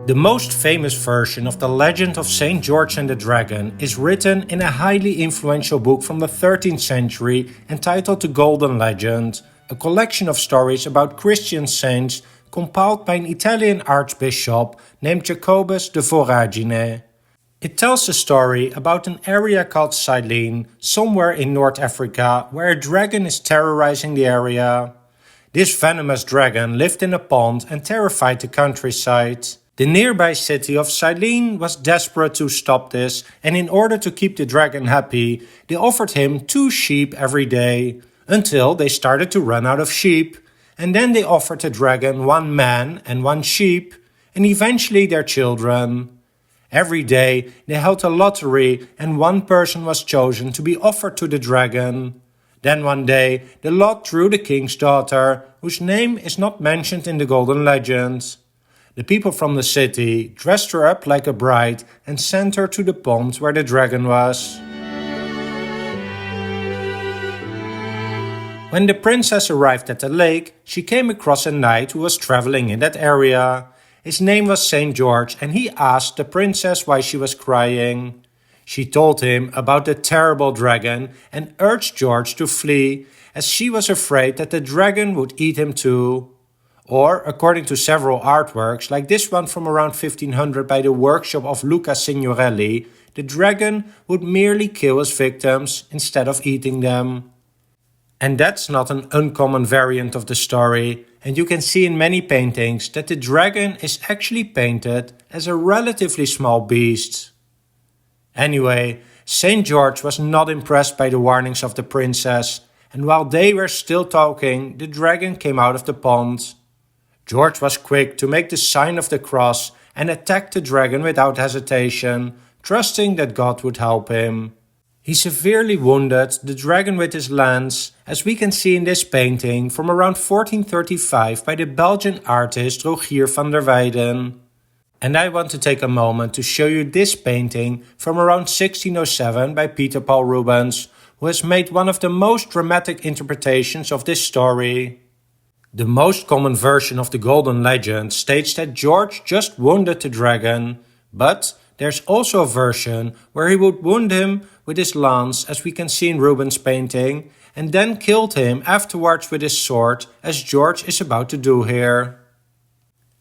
The most famous version of the legend of Saint George and the Dragon is written in a highly influential book from the 13th century entitled The Golden Legend, a collection of stories about Christian saints compiled by an Italian archbishop named Jacobus de Voragine. It tells a story about an area called Silene, somewhere in North Africa, where a dragon is terrorizing the area. This venomous dragon lived in a pond and terrified the countryside. The nearby city of Silene was desperate to stop this, and in order to keep the dragon happy, they offered him 2 sheep every day, until they started to run out of sheep. And then they offered the dragon 1 man and 1 sheep, and eventually their children. Every day they held a lottery and 1 person was chosen to be offered to the dragon. Then one day the lot drew the king's daughter, whose name is not mentioned in the Golden Legend. The people from the city dressed her up like a bride and sent her to the pond where the dragon was. When the princess arrived at the lake, she came across a knight who was traveling in that area. His name was Saint George, and he asked the princess why she was crying. She told him about the terrible dragon and urged George to flee, as she was afraid that the dragon would eat him too. Or, according to several artworks, like this one from around 1500 by the workshop of Luca Signorelli, the dragon would merely kill his victims instead of eating them. And that's not an uncommon variant of the story, and you can see in many paintings that the dragon is actually painted as a relatively small beast. Anyway, Saint George was not impressed by the warnings of the princess, and while they were still talking, the dragon came out of the pond. George was quick to make the sign of the cross and attacked the dragon without hesitation, trusting that God would help him. He severely wounded the dragon with his lance, as we can see in this painting from around 1435 by the Belgian artist Rogier van der Weyden. And I want to take a moment to show you this painting from around 1607 by Peter Paul Rubens, who has made one of the most dramatic interpretations of this story. The most common version of the Golden Legend states that George just wounded the dragon, but there's also a version where he would wound him with his lance, as we can see in Rubens' painting, and then killed him afterwards with his sword, as George is about to do here.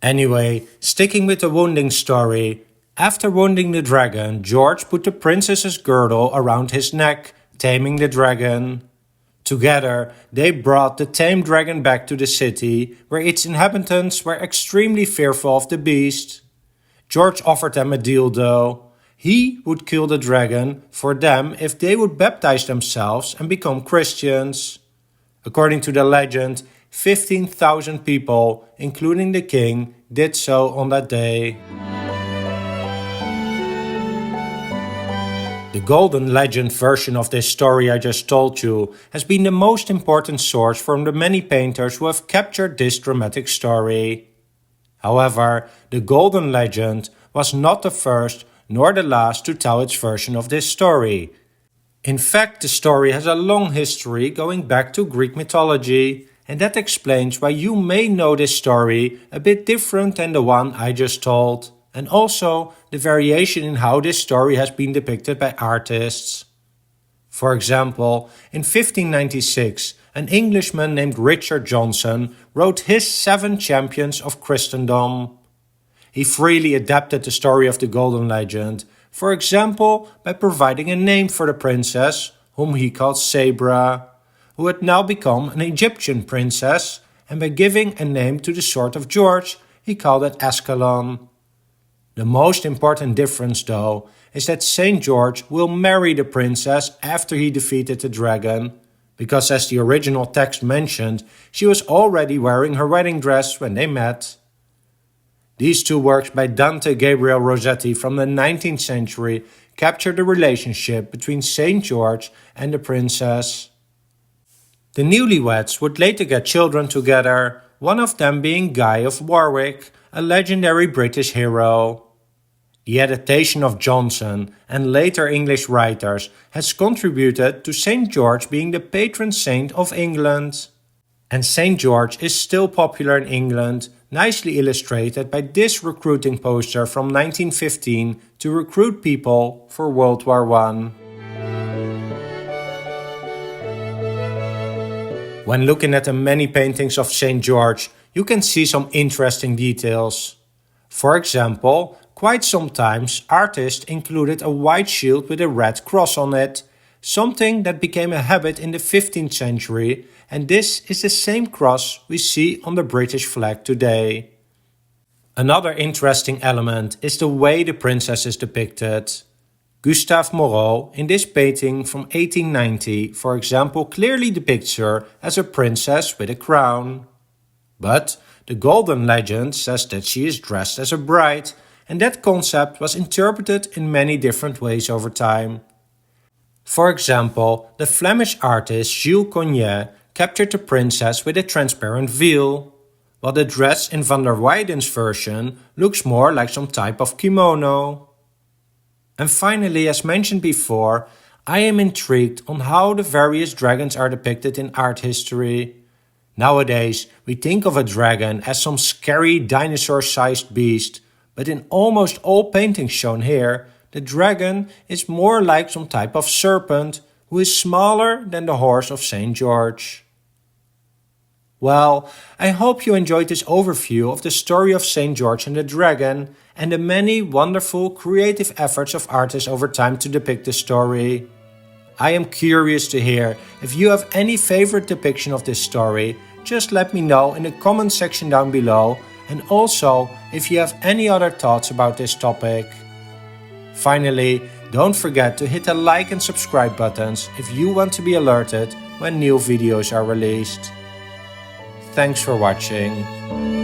Anyway, sticking with the wounding story, after wounding the dragon, George put the princess's girdle around his neck, taming the dragon. Together, they brought the tamed dragon back to the city, where its inhabitants were extremely fearful of the beast. George offered them a deal though. He would kill the dragon for them if they would baptize themselves and become Christians. According to the legend, 15,000 people, including the king, did so on that day. The Golden Legend version of this story I just told you has been the most important source from the many painters who have captured this dramatic story. However, the Golden Legend was not the first nor the last to tell its version of this story. In fact, the story has a long history going back to Greek mythology, and that explains why you may know this story a bit different than the one I just told, and also the variation in how this story has been depicted by artists. For example, in 1596, an Englishman named Richard Johnson wrote his 7 Champions of Christendom. He freely adapted the story of the Golden Legend, for example by providing a name for the princess, whom he called Sabra, who had now become an Egyptian princess, and by giving a name to the sword of George, he called it Ascalon. The most important difference, though, is that Saint George will marry the princess after he defeated the dragon, because as the original text mentioned, she was already wearing her wedding dress when they met. These 2 works by Dante Gabriel Rossetti from the 19th century capture the relationship between Saint George and the princess. The newlyweds would later get children together, one of them being Guy of Warwick, a legendary British hero. The adaptation of Johnson and later English writers has contributed to Saint George being the patron saint of England. And St. George is still popular in England, nicely illustrated by this recruiting poster from 1915 to recruit people for World War I. When looking at the many paintings of St. George, you can see some interesting details. For example, quite sometimes artists included a white shield with a red cross on it, something that became a habit in the 15th century, and this is the same cross we see on the British flag today. Another interesting element is the way the princess is depicted. Gustave Moreau, in this painting from 1890, for example, clearly depicts her as a princess with a crown. But the Golden Legend says that she is dressed as a bride, and that concept was interpreted in many different ways over time. For example, the Flemish artist Jules Cognet captured the princess with a transparent veil, while the dress in van der Weyden's version looks more like some type of kimono. And finally, as mentioned before, I am intrigued on how the various dragons are depicted in art history. Nowadays, we think of a dragon as some scary dinosaur-sized beast, but in almost all paintings shown here, the dragon is more like some type of serpent who is smaller than the horse of St. George. Well, I hope you enjoyed this overview of the story of St. George and the dragon and the many wonderful creative efforts of artists over time to depict the story. I am curious to hear if you have any favorite depiction of this story. Just let me know in the comment section down below, and also if you have any other thoughts about this topic. Finally, don't forget to hit the like and subscribe buttons if you want to be alerted when new videos are released. Thanks for watching.